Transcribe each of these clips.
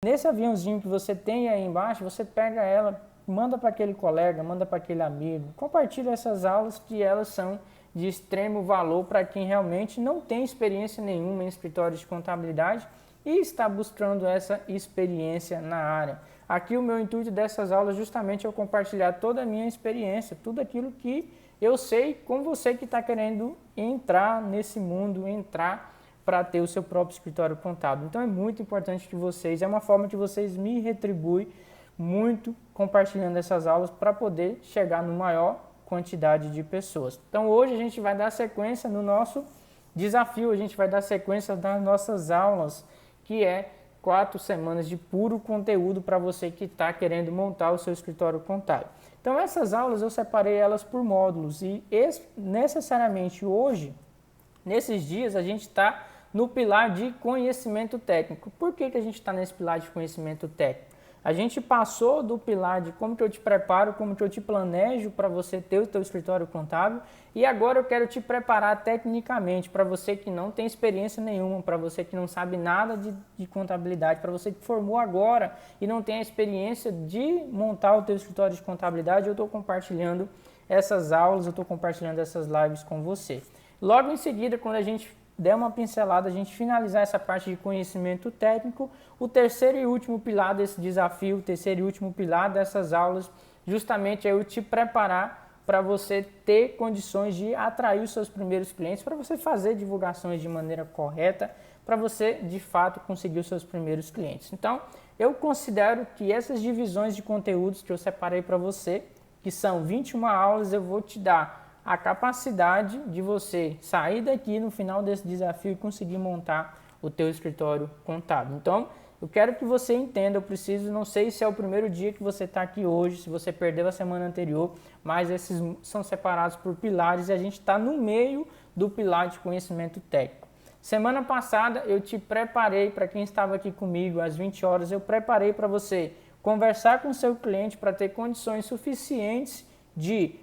Nesse aviãozinho que você tem aí embaixo, você pega ela, manda para aquele colega, manda para aquele amigo, compartilha essas aulas que elas são de extremo valor para quem realmente não tem experiência nenhuma em escritório de contabilidade e está buscando essa experiência na área. Aqui o meu intuito dessas aulas justamente é eu compartilhar toda a minha experiência, tudo aquilo que eu sei com você que está querendo entrar nesse mundo, entrar para ter o seu próprio escritório contábil. Então é muito importante que vocês, é uma forma que vocês me retribuem muito compartilhando essas aulas para poder chegar no maior quantidade de pessoas. Então hoje a gente vai dar sequência no nosso desafio, a gente vai dar sequência das nossas aulas, que é 4 semanas de puro conteúdo para você que está querendo montar o seu escritório contábil. Então essas aulas eu separei elas por módulos e necessariamente hoje, nesses dias, a gente está no pilar de conhecimento técnico. Por que a gente está nesse pilar de conhecimento técnico? A gente passou do pilar de como que eu te preparo, como que eu te planejo para você ter o teu escritório contábil e agora eu quero te preparar tecnicamente para você que não tem experiência nenhuma, para você que não sabe nada de contabilidade, para você que formou agora e não tem a experiência de montar o teu escritório de contabilidade. Eu estou compartilhando essas aulas, eu estou compartilhando essas lives com você. Logo em seguida, quando a gente der uma pincelada, a gente finalizar essa parte de conhecimento técnico, o terceiro e último pilar desse desafio, o terceiro e último pilar dessas aulas, justamente é eu te preparar para você ter condições de atrair os seus primeiros clientes, para você fazer divulgações de maneira correta, para você de fato conseguir os seus primeiros clientes. Então, eu considero que essas divisões de conteúdos que eu separei para você, que são 21 aulas, eu vou te dar a capacidade de você sair daqui no final desse desafio e conseguir montar o teu escritório contábil. Então, eu quero que você entenda, eu preciso, não sei se é o primeiro dia que você está aqui hoje, se você perdeu a semana anterior, mas esses são separados por pilares e a gente está no meio do pilar de conhecimento técnico. Semana passada eu te preparei, para quem estava aqui comigo às 20 horas, eu preparei para você conversar com o seu cliente para ter condições suficientes de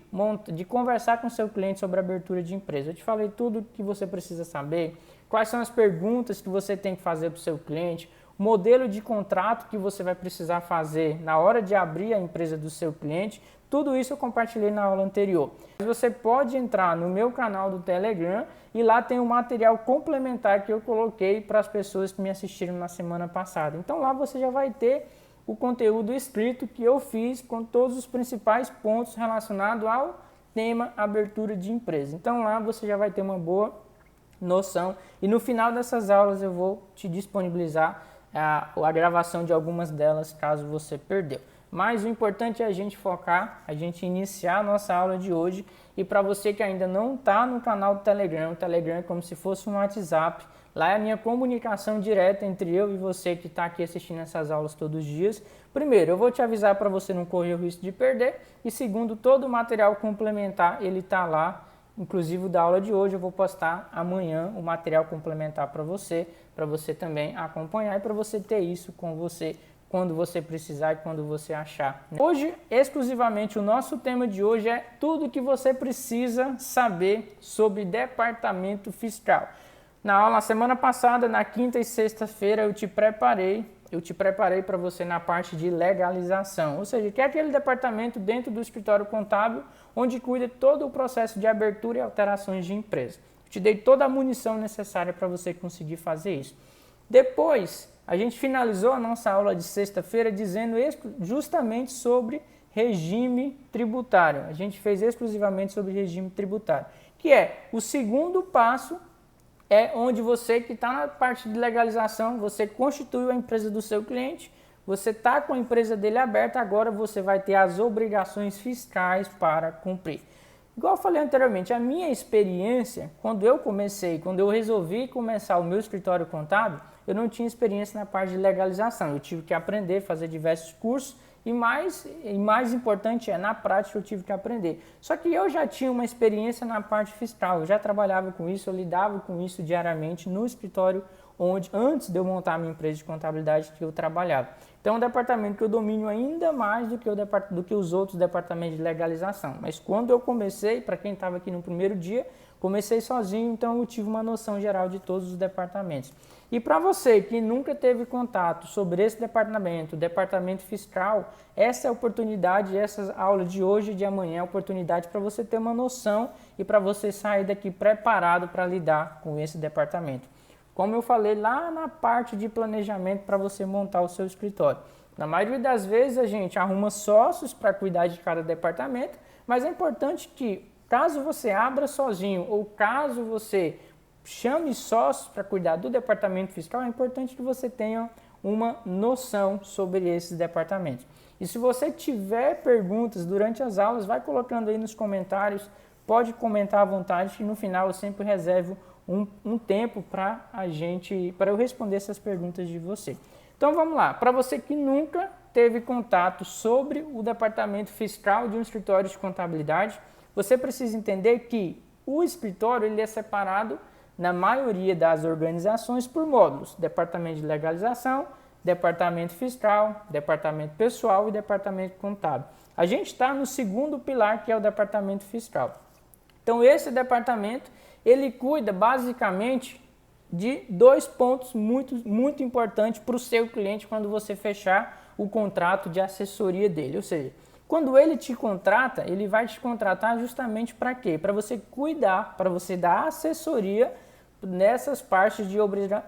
conversar com o seu cliente sobre a abertura de empresa. Eu te falei tudo o que você precisa saber, quais são as perguntas que você tem que fazer para o seu cliente, o modelo de contrato que você vai precisar fazer na hora de abrir a empresa do seu cliente, tudo isso eu compartilhei na aula anterior. Você pode entrar no meu canal do Telegram e lá tem um material complementar que eu coloquei para as pessoas que me assistiram na semana passada. Então lá você já vai ter o conteúdo escrito que eu fiz com todos os principais pontos relacionados ao tema abertura de empresa. Então lá você já vai ter uma boa noção e no final dessas aulas eu vou te disponibilizar a gravação de algumas delas caso você perdeu. Mas o importante é a gente focar, a gente iniciar a nossa aula de hoje e para você que ainda não está no canal do Telegram, o Telegram é como se fosse um WhatsApp. Lá é a minha comunicação direta entre eu e você que está aqui assistindo essas aulas todos os dias. Primeiro, eu vou te avisar para você não correr o risco de perder. E segundo, todo o material complementar, ele está lá. Inclusive o da aula de hoje, eu vou postar amanhã o material complementar para você também acompanhar e para você ter isso com você quando você precisar e quando você achar. Hoje, exclusivamente, o nosso tema de hoje é tudo o que você precisa saber sobre departamento fiscal. Na aula semana passada, na quinta e sexta-feira, eu te preparei para você na parte de legalização, ou seja, que é aquele departamento dentro do escritório contábil onde cuida todo o processo de abertura e alterações de empresa. Eu te dei toda a munição necessária para você conseguir fazer isso. Depois, a gente finalizou a nossa aula de sexta-feira dizendo justamente sobre regime tributário. A gente fez exclusivamente sobre regime tributário, que é o segundo passo. É onde você que está na parte de legalização, você constituiu a empresa do seu cliente, você está com a empresa dele aberta, agora você vai ter as obrigações fiscais para cumprir. Igual eu falei anteriormente, a minha experiência, quando eu resolvi começar o meu escritório contábil, eu não tinha experiência na parte de legalização, eu tive que aprender, fazer diversos cursos, e mais importante na prática eu tive que aprender. Só que eu já tinha uma experiência na parte fiscal, eu já trabalhava com isso, eu lidava com isso diariamente no escritório antes de eu montar a minha empresa de contabilidade que eu trabalhava. Então é um departamento que eu domino ainda mais do que os outros departamentos de legalização. Mas quando eu comecei, para quem estava aqui no primeiro dia, comecei sozinho, então eu tive uma noção geral de todos os departamentos. E para você que nunca teve contato sobre esse departamento, o departamento fiscal, essa é a oportunidade, essa aula de hoje e de amanhã é a oportunidade para você ter uma noção e para você sair daqui preparado para lidar com esse departamento. Como eu falei lá na parte de planejamento para você montar o seu escritório. Na maioria das vezes a gente arruma sócios para cuidar de cada departamento, mas é importante que caso você abra sozinho ou caso você chame sócios para cuidar do departamento fiscal, é importante que você tenha uma noção sobre esses departamentos. E se você tiver perguntas durante as aulas, vai colocando aí nos comentários, pode comentar à vontade, que no final eu sempre reservo um tempo para eu responder essas perguntas de você. Então vamos lá, para você que nunca teve contato sobre o departamento fiscal de um escritório de contabilidade, você precisa entender que o escritório ele é separado na maioria das organizações por módulos: departamento de legalização, departamento fiscal, departamento pessoal e departamento contábil. A gente está no segundo pilar, que é o departamento fiscal. Então esse departamento ele cuida basicamente de dois pontos muito importantes para o seu cliente quando você fechar o contrato de assessoria dele. Ou seja, quando ele te contrata, ele vai te contratar justamente para quê? Para você cuidar, para você dar assessoria nessas partes de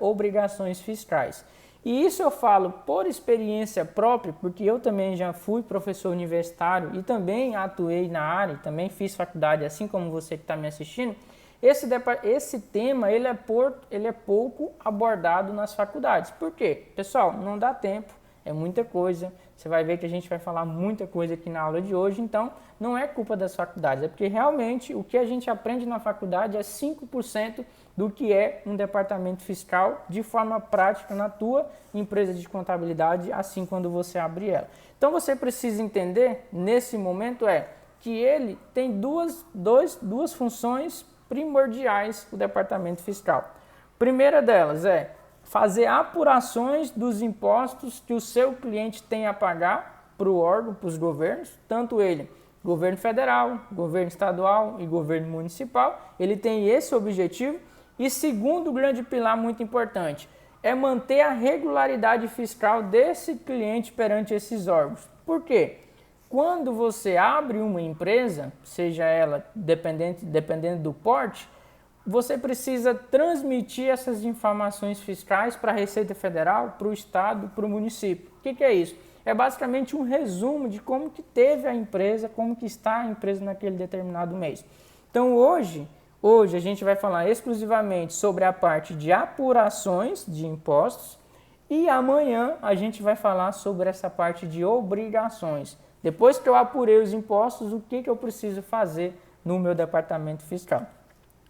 obrigações fiscais. E isso eu falo por experiência própria, porque eu também já fui professor universitário e também atuei na área, também fiz faculdade, assim como você que está me assistindo. Esse tema ele é pouco abordado nas faculdades. Por quê? Pessoal, não dá tempo, é muita coisa. Você vai ver que a gente vai falar muita coisa aqui na aula de hoje, então não é culpa das faculdades, é porque realmente o que a gente aprende na faculdade é 5% do que é um departamento fiscal de forma prática na tua empresa de contabilidade, assim quando você abrir ela. Então você precisa entender, nesse momento, que ele tem duas funções primordiais, o departamento fiscal. Primeira delas é fazer apurações dos impostos que o seu cliente tem a pagar para o órgão, para os governos, tanto ele, governo federal, governo estadual e governo municipal, ele tem esse objetivo. E segundo grande pilar muito importante, é manter a regularidade fiscal desse cliente perante esses órgãos. Por quê? Quando você abre uma empresa, seja ela dependendo do porte, você precisa transmitir essas informações fiscais para a Receita Federal, para o Estado, para o município. O que é isso? É basicamente um resumo de como que teve a empresa, como que está a empresa naquele determinado mês. Então hoje a gente vai falar exclusivamente sobre a parte de apurações de impostos e amanhã a gente vai falar sobre essa parte de obrigações. Depois que eu apurei os impostos, o que eu preciso fazer no meu departamento fiscal?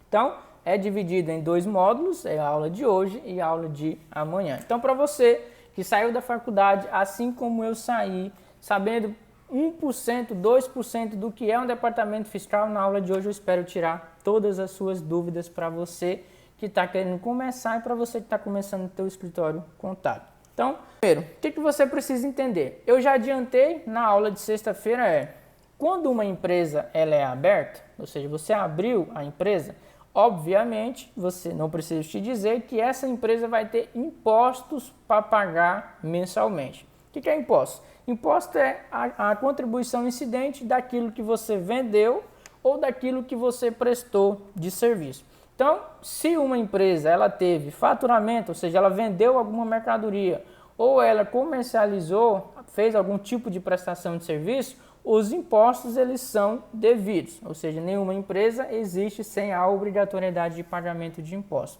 Então, é dividido em dois módulos, é a aula de hoje e a aula de amanhã. Então, para você que saiu da faculdade, assim como eu saí, sabendo 1%, 2% do que é um departamento fiscal, na aula de hoje eu espero tirar todas as suas dúvidas para você que está querendo começar e para você que está começando o seu escritório contábil. Então, primeiro, o que você precisa entender? Eu já adiantei na aula de sexta-feira quando uma empresa ela é aberta, ou seja, você abriu a empresa, obviamente, você não precisa te dizer que essa empresa vai ter impostos para pagar mensalmente. O que é imposto? Imposto é a contribuição incidente daquilo que você vendeu ou daquilo que você prestou de serviço. Então, se uma empresa ela teve faturamento, ou seja, ela vendeu alguma mercadoria ou ela comercializou, fez algum tipo de prestação de serviço, os impostos eles são devidos, ou seja, nenhuma empresa existe sem a obrigatoriedade de pagamento de impostos.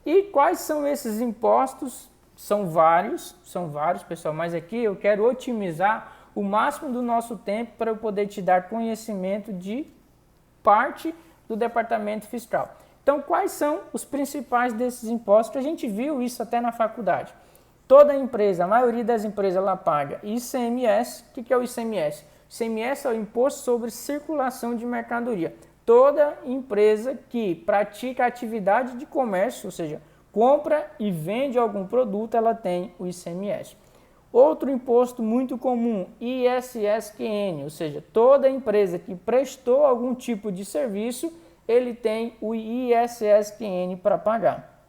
E quais são esses impostos? São vários, pessoal, mas aqui eu quero otimizar o máximo do nosso tempo para eu poder te dar conhecimento de parte do departamento fiscal. Então, quais são os principais desses impostos? Que a gente viu isso até na faculdade. Toda empresa, a maioria das empresas, ela paga ICMS. O que é o ICMS? O ICMS é o Imposto sobre Circulação de Mercadoria. Toda empresa que pratica atividade de comércio, ou seja, compra e vende algum produto, ela tem o ICMS. Outro imposto muito comum, ISSQN, ou seja, toda empresa que prestou algum tipo de serviço, ele tem o ISSQN para pagar.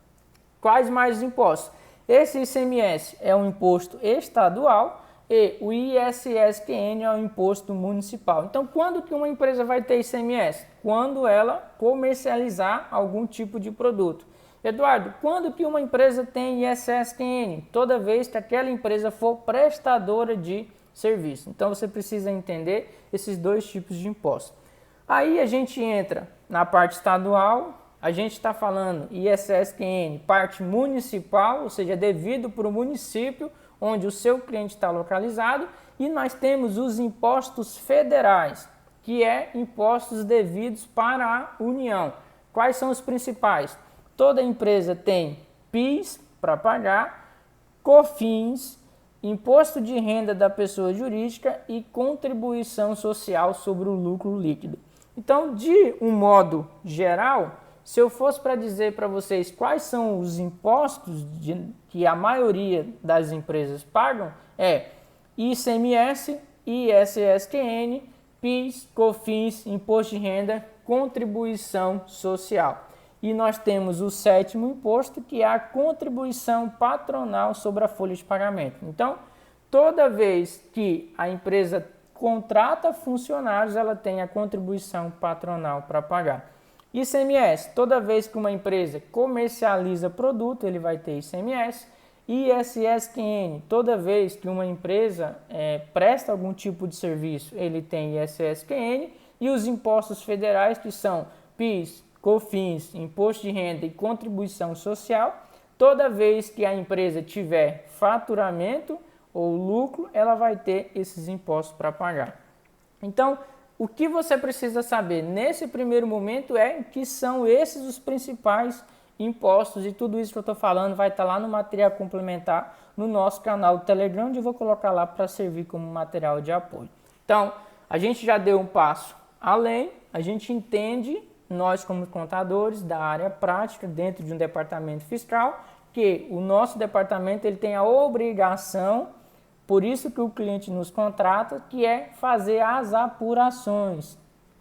Quais mais impostos? Esse ICMS é um imposto estadual e o ISSQN é um imposto municipal. Então, quando que uma empresa vai ter ICMS? Quando ela comercializar algum tipo de produto. Eduardo, quando que uma empresa tem ISSQN? Toda vez que aquela empresa for prestadora de serviço. Então, você precisa entender esses dois tipos de impostos. Aí a gente entra na parte estadual, a gente está falando ISSQN, parte municipal, ou seja, devido para o município onde o seu cliente está localizado, e nós temos os impostos federais, que é impostos devidos para a União. Quais são os principais? Toda empresa tem PIS para pagar, COFINS, imposto de renda da pessoa jurídica e contribuição social sobre o lucro líquido. Então, de um modo geral, se eu fosse para dizer para vocês quais são os impostos que a maioria das empresas pagam, é ICMS, ISSQN, PIS, COFINS, imposto de renda, contribuição social. E nós temos o sétimo imposto, que é a contribuição patronal sobre a folha de pagamento. Então, toda vez que a empresa contrata funcionários, ela tem a contribuição patronal para pagar. ICMS, toda vez que uma empresa comercializa produto, ele vai ter ICMS. ISSQN, toda vez que uma empresa presta algum tipo de serviço, ele tem ISSQN. E os impostos federais, que são PIS, COFINS, imposto de renda e contribuição social, toda vez que a empresa tiver faturamento ou lucro, ela vai ter esses impostos para pagar. Então, o que você precisa saber nesse primeiro momento é que são esses os principais impostos, e tudo isso que eu estou falando vai estar lá no material complementar no nosso canal do Telegram, onde eu vou colocar lá para servir como material de apoio. Então, a gente já deu um passo além, a gente entende, nós como contadores da área prática dentro de um departamento fiscal, que o nosso departamento ele tem a obrigação, por isso que o cliente nos contrata, que é fazer as apurações.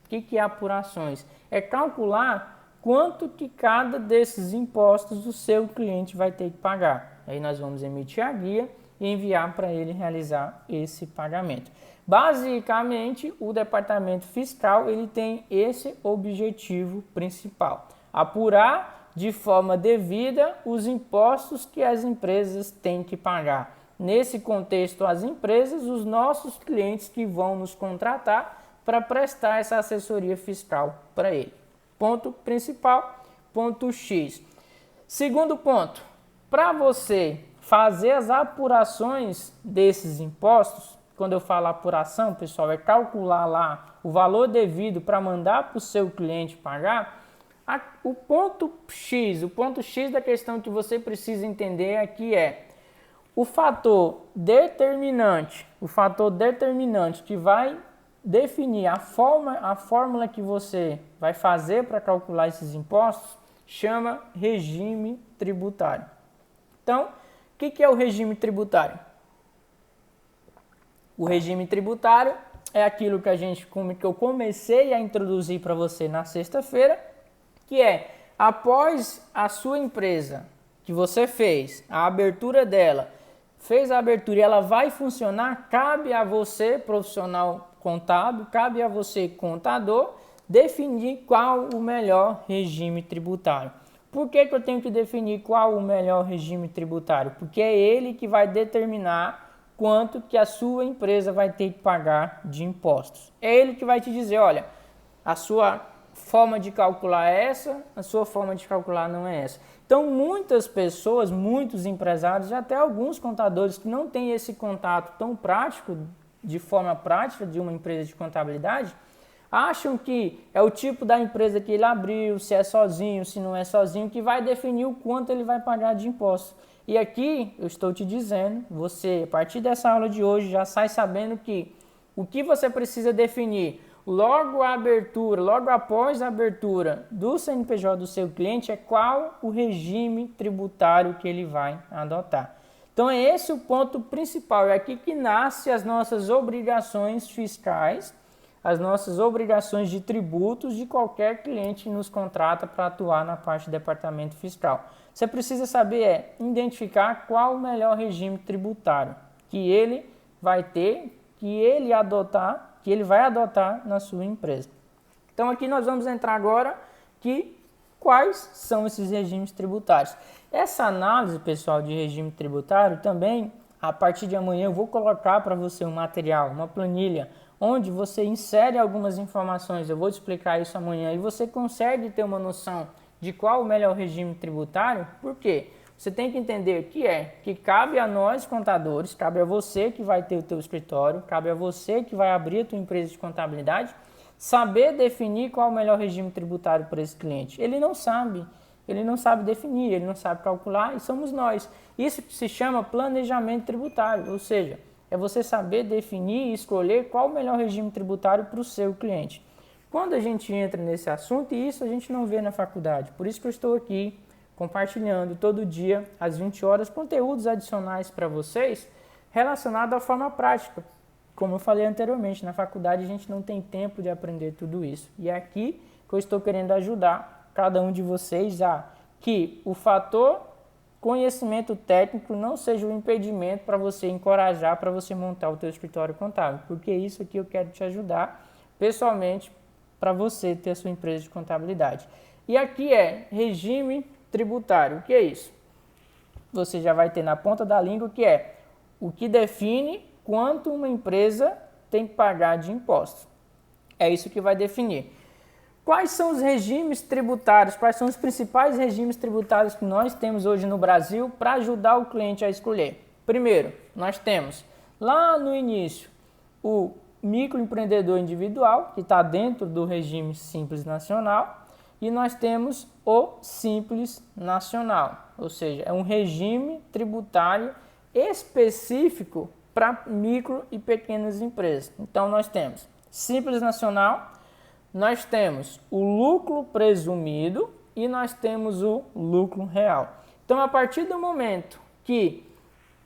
O que é apurações? É calcular quanto que cada desses impostos o seu cliente vai ter que pagar. Aí nós vamos emitir a guia e enviar para ele realizar esse pagamento. Basicamente, o departamento fiscal ele tem esse objetivo principal: apurar de forma devida os impostos que as empresas têm que pagar. Nesse contexto, as empresas, os nossos clientes que vão nos contratar para prestar essa assessoria fiscal para ele. Ponto principal, ponto X. Segundo ponto, para você fazer as apurações desses impostos, quando eu falo apuração, pessoal, é calcular lá o valor devido para mandar para o seu cliente pagar. O ponto X da questão que você precisa entender aqui é o fator determinante que vai definir a fórmula que você vai fazer para calcular esses impostos, chama regime tributário. Então, o que é o regime tributário? O regime tributário é aquilo que eu comecei a introduzir para você na sexta-feira, que é, após a sua empresa, que você fez a abertura dela, fez a abertura e ela vai funcionar, cabe a você, profissional contábil, cabe a você, contador, definir qual o melhor regime tributário. Por que eu tenho que definir qual o melhor regime tributário? Porque é ele que vai determinar quanto que a sua empresa vai ter que pagar de impostos. É ele que vai te dizer, olha, a sua forma de calcular é essa, a sua forma de calcular não é essa. Então, muitas pessoas, muitos empresários, e até alguns contadores que não têm esse contato tão prático, de forma prática, de uma empresa de contabilidade, acham que é o tipo da empresa que ele abriu, se é sozinho, se não é sozinho, que vai definir o quanto ele vai pagar de impostos. E aqui eu estou te dizendo, você, a partir dessa aula de hoje, já sai sabendo que o que você precisa definir logo após a abertura do CNPJ do seu cliente é qual o regime tributário que ele vai adotar. Então é esse o ponto principal, é aqui que nascem as nossas obrigações fiscais, as nossas obrigações de tributos de qualquer cliente que nos contrata para atuar na parte do departamento fiscal. Você precisa saber identificar qual o melhor regime tributário que ele vai ter, que ele vai adotar na sua empresa. Então aqui nós vamos entrar agora quais são esses regimes tributários. Essa análise, pessoal, de regime tributário também, a partir de amanhã eu vou colocar para você um material, uma planilha, onde você insere algumas informações. Eu vou te explicar isso amanhã e você consegue ter uma noção de qual o melhor regime tributário. Por quê? Você tem que entender que cabe a nós contadores, cabe a você que vai ter o teu escritório, cabe a você que vai abrir a tua empresa de contabilidade, saber definir qual o melhor regime tributário para esse cliente. Ele não sabe definir, ele não sabe calcular e somos nós. Isso se chama planejamento tributário, ou seja, é você saber definir e escolher qual o melhor regime tributário para o seu cliente. Quando a gente entra nesse assunto, e isso a gente não vê na faculdade, por isso que eu estou aqui compartilhando todo dia, às 20 horas, conteúdos adicionais para vocês relacionados à forma prática. Como eu falei anteriormente, na faculdade a gente não tem tempo de aprender tudo isso. E é aqui que eu estou querendo ajudar cada um de vocês a que o fator conhecimento técnico não seja um impedimento para você encorajar, para você montar o teu escritório contábil. Porque isso aqui eu quero te ajudar pessoalmente para você ter a sua empresa de contabilidade. E aqui é regime tributário. O que é isso? Você já vai ter na ponta da língua que é o que define quanto uma empresa tem que pagar de impostos. É isso que vai definir. Quais são os regimes tributários, quais são os principais regimes tributários que nós temos hoje no Brasil para ajudar o cliente a escolher? Primeiro, nós temos lá no início o microempreendedor individual, que está dentro do regime Simples Nacional, e nós temos o Simples Nacional, ou seja, é um regime tributário específico para micro e pequenas empresas. Então nós temos Simples Nacional, nós temos o lucro presumido e nós temos o lucro real. Então, a partir do momento que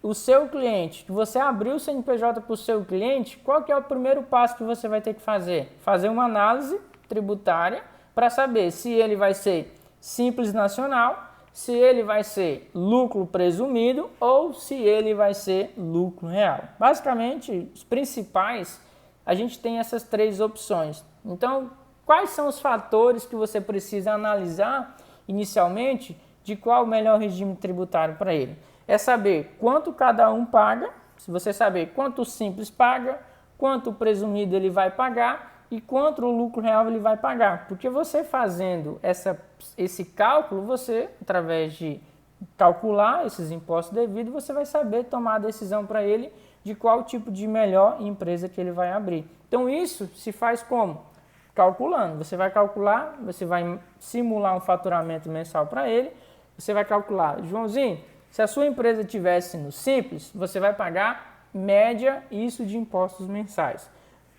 o seu cliente, que você abriu o CNPJ para o seu cliente, qual que é o primeiro passo que você vai ter que fazer? Fazer uma análise tributária para saber se ele vai ser Simples Nacional, se ele vai ser lucro presumido ou se ele vai ser lucro real. Basicamente, os principais, a gente tem essas três opções. Então, quais são os fatores que você precisa analisar inicialmente de qual o melhor regime tributário para ele? É saber quanto cada um paga, se você saber quanto o simples paga, quanto o presumido ele vai pagar e quanto o lucro real ele vai pagar. Porque você fazendo esse cálculo, você, através de calcular esses impostos devidos, você vai saber tomar a decisão para ele de qual tipo de melhor empresa que ele vai abrir. Então isso se faz como? Calculando. Você vai calcular, você vai simular um faturamento mensal para ele, você vai calcular, Joãozinho, se a sua empresa tivesse no Simples, você vai pagar média isso de impostos mensais.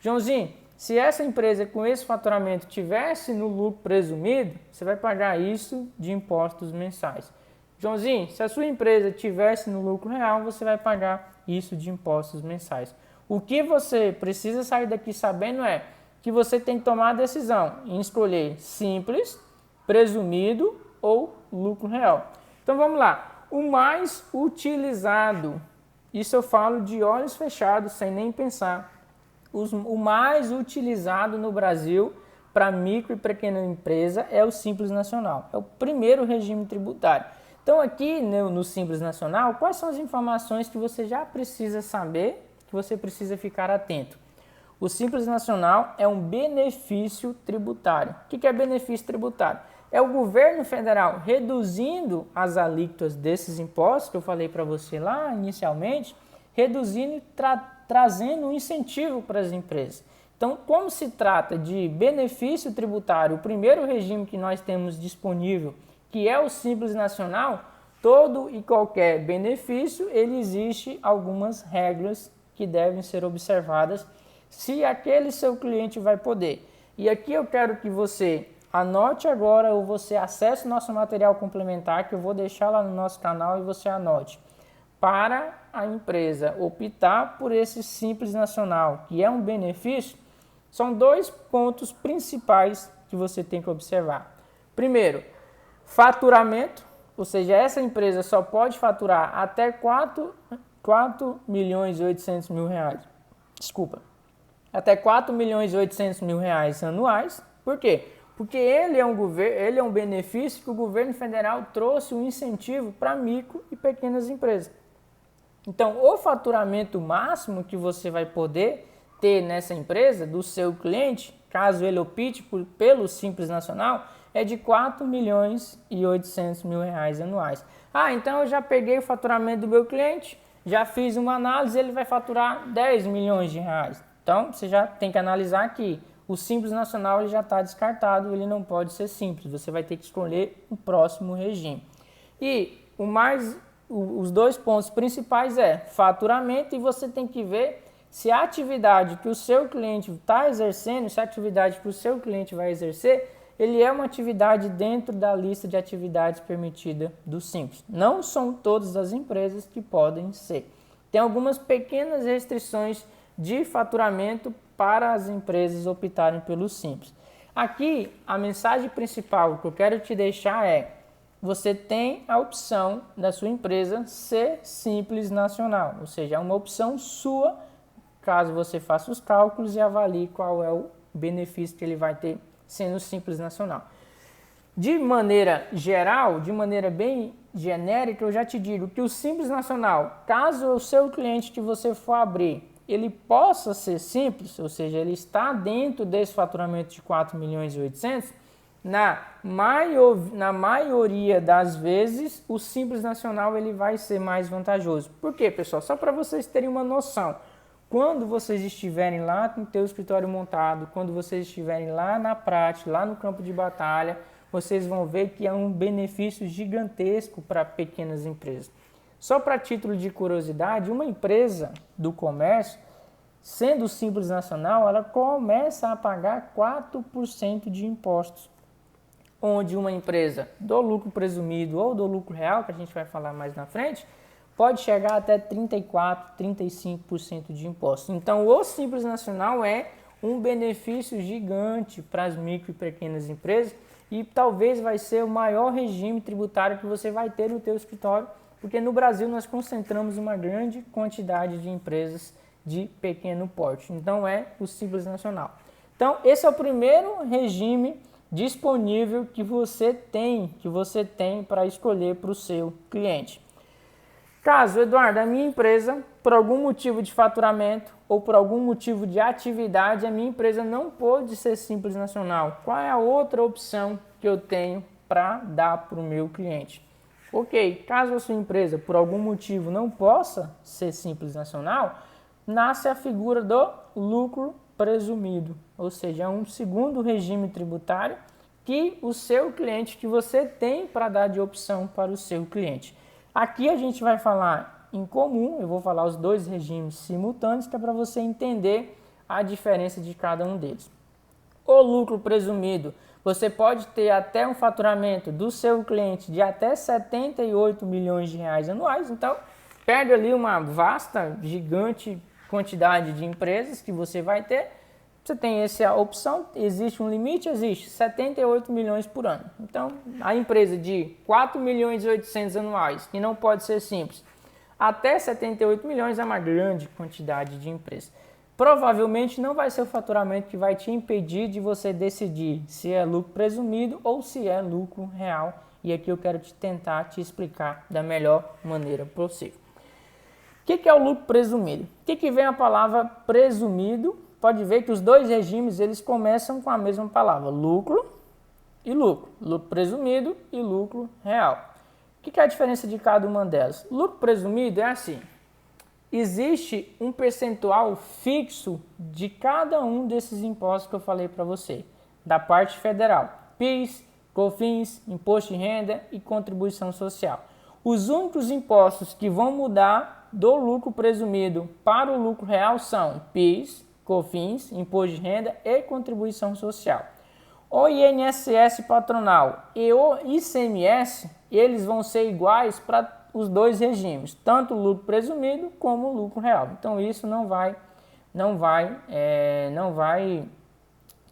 Joãozinho, se essa empresa com esse faturamento tivesse no lucro presumido, você vai pagar isso de impostos mensais. Joãozinho, se a sua empresa tivesse no lucro real, você vai pagar isso de impostos mensais. O que você precisa sair daqui sabendo é que você tem que tomar a decisão em escolher simples, presumido ou lucro real. Então vamos lá. O mais utilizado, isso eu falo de olhos fechados, sem nem pensar. O mais utilizado no Brasil para micro e pequena empresa é o Simples Nacional. É o primeiro regime tributário. Então aqui no Simples Nacional, quais são as informações que você já precisa saber, que você precisa ficar atento? O Simples Nacional é um benefício tributário. O que é benefício tributário? É o governo federal reduzindo as alíquotas desses impostos, que eu falei para você lá inicialmente, reduzindo e trazendo um incentivo para as empresas. Então, como se trata de benefício tributário, o primeiro regime que nós temos disponível, que é o Simples Nacional, todo e qualquer benefício, ele existe algumas regras que devem ser observadas se aquele seu cliente vai poder. E aqui eu quero que você anote agora ou você acesse o nosso material complementar que eu vou deixar lá no nosso canal e você anote. Para a empresa optar por esse Simples Nacional, que é um benefício, São dois pontos principais que você tem que observar. Primeiro, faturamento, ou seja, essa empresa só pode faturar até 4.800.000 reais. Desculpa. Até 4.800.000 reais anuais. Por quê? Porque ele é um benefício que o governo federal trouxe um incentivo para micro e pequenas empresas. Então, o faturamento máximo que você vai poder ter nessa empresa, do seu cliente, caso ele opte pelo Simples Nacional, é de 4.800.000 reais anuais. Ah, então eu já peguei o faturamento do meu cliente, já fiz uma análise, ele vai faturar 10 milhões de reais. Então, você já tem que analisar que o Simples Nacional ele já está descartado, ele não pode ser simples, você vai ter que escolher o próximo regime. E os dois pontos principais é faturamento, e você tem que ver se a atividade que o seu cliente está exercendo, se a atividade que o seu cliente vai exercer, ele é uma atividade dentro da lista de atividades permitida do Simples. Não são todas as empresas que podem ser. Tem algumas pequenas restrições de faturamento para as empresas optarem pelo Simples. Aqui, a mensagem principal que eu quero te deixar é: você tem a opção da sua empresa ser Simples Nacional, ou seja, é uma opção sua, caso você faça os cálculos e avalie qual é o benefício que ele vai ter sendo Simples Nacional. De maneira geral, de maneira bem genérica, eu já te digo que o Simples Nacional, caso o seu cliente que você for abrir, ele possa ser simples, ou seja, ele está dentro desse faturamento de 4.800.000, na maioria das vezes, o Simples Nacional ele vai ser mais vantajoso. Por quê, pessoal? Só para vocês terem uma noção. Quando vocês estiverem lá com o teu escritório montado, quando vocês estiverem lá na prática, lá no campo de batalha, vocês vão ver que é um benefício gigantesco para pequenas empresas. Só para título de curiosidade, uma empresa do comércio, sendo Simples Nacional, ela começa a pagar 4% de impostos. Onde uma empresa do lucro presumido ou do lucro real, que a gente vai falar mais na frente, pode chegar até 34%, 35% de impostos. Então, o Simples Nacional é um benefício gigante para as micro e pequenas empresas e talvez vai ser o maior regime tributário que você vai ter no teu escritório, porque no Brasil nós concentramos uma grande quantidade de empresas de pequeno porte. Então, é o Simples Nacional. Então, esse é o primeiro regime disponível que você tem para escolher para o seu cliente. Caso, Eduardo, a minha empresa, por algum motivo de faturamento ou por algum motivo de atividade, a minha empresa não pode ser Simples Nacional, qual é a outra opção que eu tenho para dar para o meu cliente? Ok, caso a sua empresa, por algum motivo, não possa ser Simples Nacional, nasce a figura do lucro presumido, ou seja, é um segundo regime tributário que o seu cliente, que você tem para dar de opção para o seu cliente. Aqui a gente vai falar em comum, eu vou falar os dois regimes simultâneos, que é para você entender a diferença de cada um deles. O lucro presumido, você pode ter até um faturamento do seu cliente de até 78 milhões de reais anuais, então perde ali uma vasta, gigante quantidade de empresas que você vai ter. Você tem essa opção, existe um limite? Existe, 78 milhões por ano. Então, a empresa de 4.800.000 anuais, que não pode ser simples, até 78 milhões é uma grande quantidade de empresas. Provavelmente não vai ser o faturamento que vai te impedir de você decidir se é lucro presumido ou se é lucro real. E aqui eu quero tentar te explicar da melhor maneira possível. O que é o lucro presumido? O que vem a palavra presumido? Pode ver que os dois regimes eles começam com a mesma palavra, lucro e lucro. Lucro presumido e lucro real. O que é a diferença de cada uma delas? Lucro presumido é assim, existe um percentual fixo de cada um desses impostos que eu falei para você, da parte federal, PIS, COFINS, Imposto de Renda e Contribuição Social. Os únicos impostos que vão mudar do lucro presumido para o lucro real são PIS, COFINS, Imposto de Renda e Contribuição Social. O INSS patronal e o ICMS, eles vão ser iguais para os dois regimes, tanto o lucro presumido como o lucro real. Então isso não vai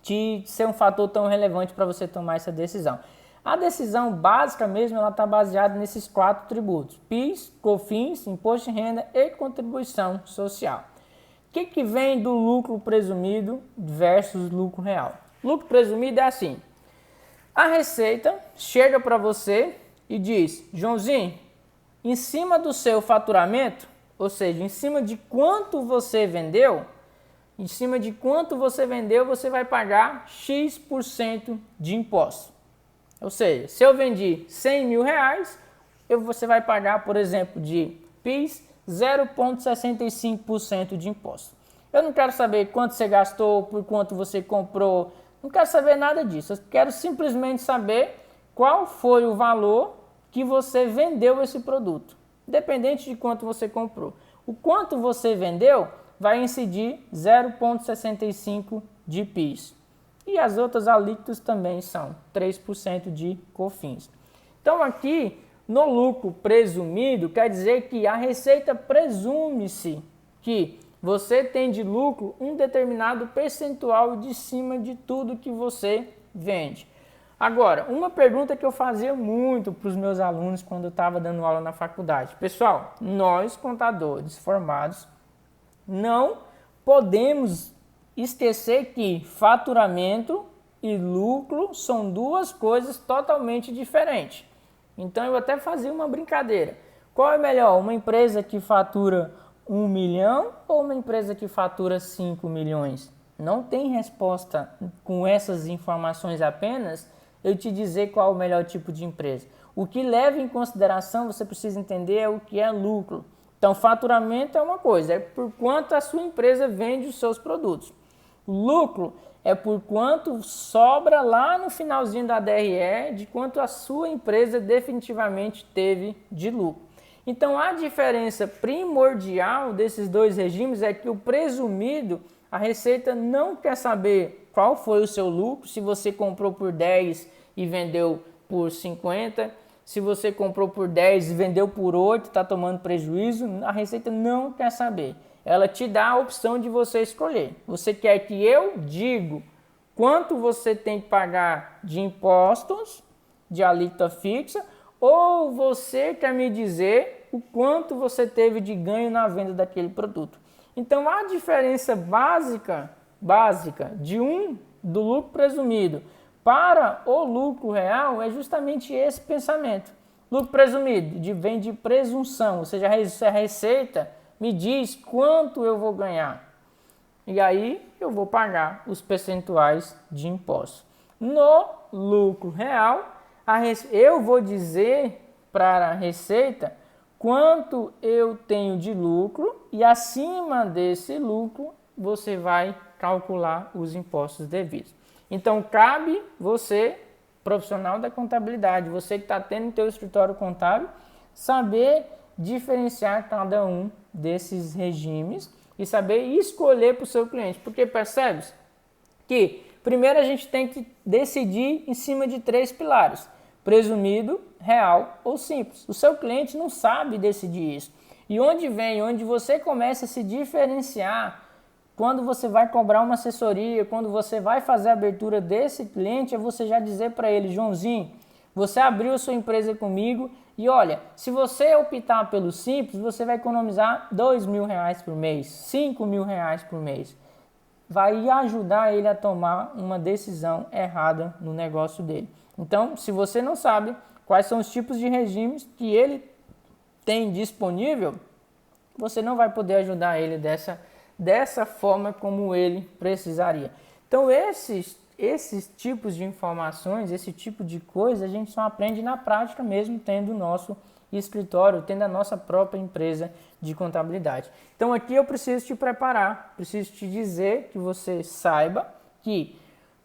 de ser um fator tão relevante para você tomar essa decisão. A decisão básica mesmo, ela está baseada nesses 4 tributos: PIS, COFINS, Imposto de Renda e Contribuição Social. O que vem do lucro presumido versus lucro real? Lucro presumido é assim: a Receita chega para você e diz: Joãozinho, em cima do seu faturamento, ou seja, em cima de quanto você vendeu, você vai pagar X% de imposto. Ou seja, se eu vendi 100 mil reais, você vai pagar, por exemplo, de PIS, 0,65% de imposto. Eu não quero saber quanto você gastou, por quanto você comprou, não quero saber nada disso. Eu quero simplesmente saber qual foi o valor que você vendeu esse produto, independente de quanto você comprou. O quanto você vendeu vai incidir 0,65% de PIS. E as outras alíquotas também são 3% de COFINS. Então aqui, no lucro presumido, quer dizer que a Receita presume-se que você tem de lucro um determinado percentual de cima de tudo que você vende. Agora, uma pergunta que eu fazia muito para os meus alunos quando eu estava dando aula na faculdade. Pessoal, nós contadores formados não podemos esquecer que faturamento e lucro são duas coisas totalmente diferentes. Então eu até fazia uma brincadeira. Qual é melhor, uma empresa que fatura 1 milhão ou uma empresa que fatura 5 milhões? Não tem resposta com essas informações apenas eu te dizer qual é o melhor tipo de empresa. O que leva em consideração, você precisa entender, é o que é lucro. Então, faturamento é uma coisa, é por quanto a sua empresa vende os seus produtos. Lucro é por quanto sobra lá no finalzinho da DRE, de quanto a sua empresa definitivamente teve de lucro. Então, a diferença primordial desses dois regimes é que o presumido, a Receita não quer saber qual foi o seu lucro, se você comprou por 10 e vendeu por 50, se você comprou por 10 e vendeu por 8, está tomando prejuízo, a Receita não quer saber. Ela te dá a opção de você escolher. Você quer que eu diga quanto você tem que pagar de impostos, de alíquota fixa, ou você quer me dizer o quanto você teve de ganho na venda daquele produto. Então, a diferença básica do lucro presumido para o lucro real é justamente esse pensamento. Lucro presumido vem de presunção, ou seja, a Receita me diz quanto eu vou ganhar. E aí eu vou pagar os percentuais de imposto. No lucro real, eu vou dizer para a Receita quanto eu tenho de lucro e acima desse lucro você vai calcular os impostos devidos. Então cabe você, profissional da contabilidade, você que está tendo o seu escritório contábil, saber diferenciar cada um desses regimes e saber escolher para o seu cliente. Porque percebe que primeiro a gente tem que decidir em cima de 3 pilares: presumido, real ou simples. O seu cliente não sabe decidir isso. E onde você começa a se diferenciar quando você vai cobrar uma assessoria, quando você vai fazer a abertura desse cliente, é você já dizer para ele: Joãozinho, você abriu a sua empresa comigo e olha, se você optar pelo simples, você vai economizar R$2.000 por mês, R$5.000 por mês. Vai ajudar ele a tomar uma decisão errada no negócio dele. Então, se você não sabe quais são os tipos de regimes que ele tem disponível, você não vai poder ajudar ele dessa forma como ele precisaria. Então, esses tipos de informações, esse tipo de coisa, a gente só aprende na prática mesmo, tendo o nosso escritório, tendo a nossa própria empresa de contabilidade. Então, aqui eu preciso te preparar, preciso te dizer que você saiba que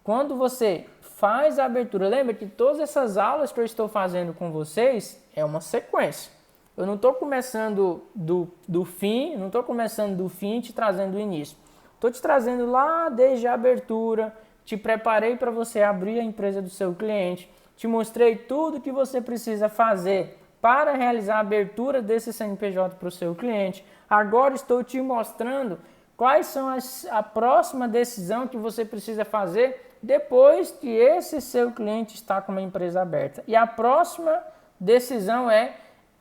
quando você faz a abertura, lembra que todas essas aulas que eu estou fazendo com vocês é uma sequência. Eu não estou começando do fim, não estou começando do fim e te trazendo do início. Estou te trazendo lá desde a abertura, te preparei para você abrir a empresa do seu cliente, te mostrei tudo que você precisa fazer para realizar a abertura desse CNPJ para o seu cliente. Agora estou te mostrando quais são a próxima decisão que você precisa fazer depois que esse seu cliente está com uma empresa aberta. E a próxima decisão é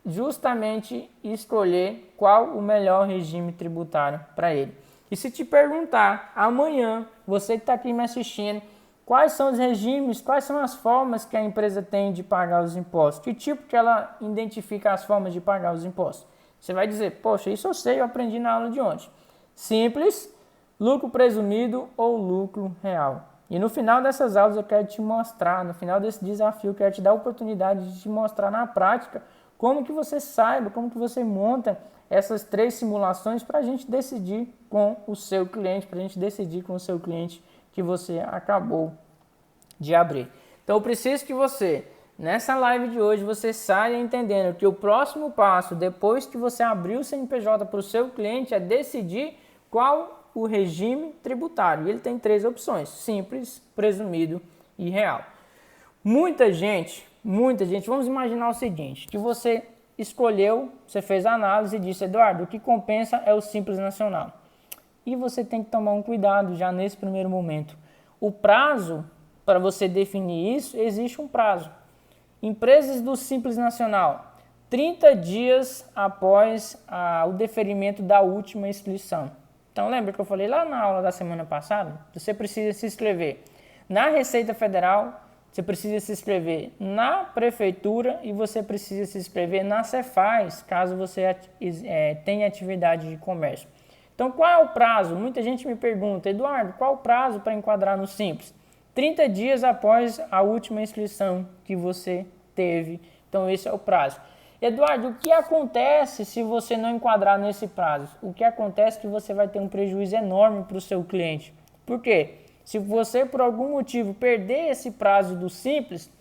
justamente escolher qual o melhor regime tributário para ele. E se te perguntar amanhã, você que está aqui me assistindo, quais são os regimes, quais são as formas que a empresa tem de pagar os impostos, que tipo que ela identifica as formas de pagar os impostos, você vai dizer, poxa, isso eu sei, eu aprendi na aula de ontem. Simples, lucro presumido ou lucro real. E no final dessas aulas eu quero te mostrar, no final desse desafio, eu quero te dar a oportunidade de te mostrar na prática como que você saiba, como que você monta essas 3 simulações para a gente decidir com o seu cliente, para a gente decidir com o seu cliente que você acabou de abrir. Então eu preciso que você, nessa live de hoje, você saia entendendo que o próximo passo, depois que você abrir o CNPJ para o seu cliente, é decidir qual o regime tributário. Ele tem 3 opções, simples, presumido e real. Muita gente, vamos imaginar o seguinte, que você escolheu, você fez a análise e disse, Eduardo, o que compensa é o Simples Nacional. E você tem que tomar um cuidado já nesse primeiro momento. O prazo, para você definir isso, existe um prazo. Empresas do Simples Nacional, 30 dias após o deferimento da última inscrição. Então, lembra que eu falei lá na aula da semana passada? Você precisa se inscrever na Receita Federal, você precisa se inscrever na Prefeitura e você precisa se inscrever na Cefaz, caso você tenha atividade de comércio. Então, qual é o prazo? Muita gente me pergunta, Eduardo, qual o prazo para enquadrar no Simples? 30 dias após a última inscrição que você teve. Então, esse é o prazo. Eduardo, o que acontece se você não enquadrar nesse prazo? O que acontece é que você vai ter um prejuízo enorme para o seu cliente. Por quê? Se você, por algum motivo, perder esse prazo do Simples,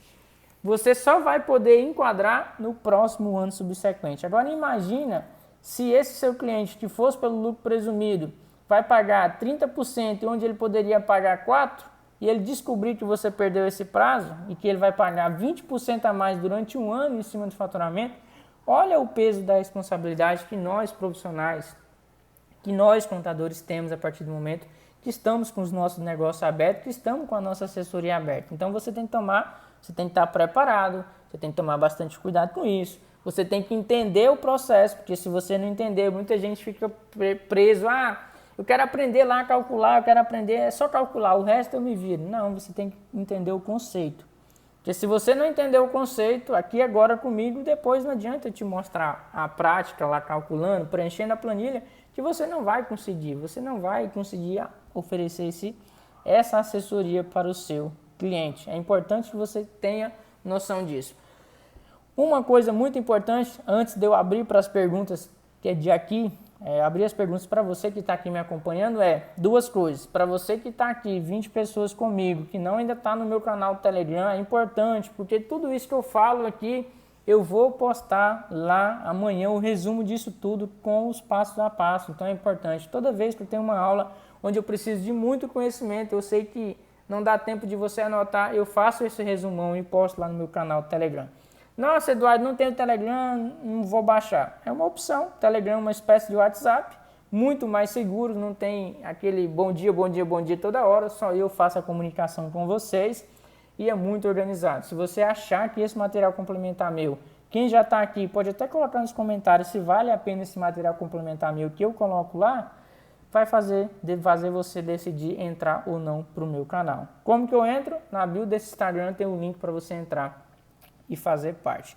você só vai poder enquadrar no próximo ano subsequente. Agora, imagina se esse seu cliente, que fosse pelo lucro presumido, vai pagar 30%, onde ele poderia pagar 4%, e ele descobrir que você perdeu esse prazo e que ele vai pagar 20% a mais durante um ano em cima do faturamento, olha o peso da responsabilidade que nós profissionais, que nós contadores temos a partir do momento que estamos com os nossos negócios abertos, que estamos com a nossa assessoria aberta. Então você tem que estar preparado, você tem que tomar bastante cuidado com isso, você tem que entender o processo, porque se você não entender, muita gente fica preso, eu quero aprender lá a calcular, eu quero aprender, é só calcular, o resto eu me viro. Não, você tem que entender o conceito. Porque se você não entender o conceito, aqui agora comigo, depois não adianta eu te mostrar a prática lá calculando, preenchendo a planilha, que você não vai conseguir oferecer essa assessoria para o seu cliente. É importante que você tenha noção disso. Uma coisa muito importante, antes de eu abrir para as perguntas que é de aqui, abrir as perguntas para você que está aqui me acompanhando, 2 coisas. Para você que está aqui, 20 pessoas comigo, que não ainda está no meu canal do Telegram, é importante, porque tudo isso que eu falo aqui, eu vou postar lá amanhã o resumo disso tudo com os passos a passo. Então é importante. Toda vez que eu tenho uma aula onde eu preciso de muito conhecimento, eu sei que não dá tempo de você anotar, eu faço esse resumão e posto lá no meu canal do Telegram. Nossa, Eduardo, não tenho Telegram, não vou baixar. É uma opção. Telegram é uma espécie de WhatsApp, muito mais seguro, não tem aquele bom dia toda hora, só eu faço a comunicação com vocês e é muito organizado. Se você achar que esse material complementar meu, quem já está aqui pode até colocar nos comentários se vale a pena esse material complementar meu que eu coloco lá, vai fazer você decidir entrar ou não para o meu canal. Como que eu entro? Na bio desse Instagram tem um link para você entrar e fazer parte.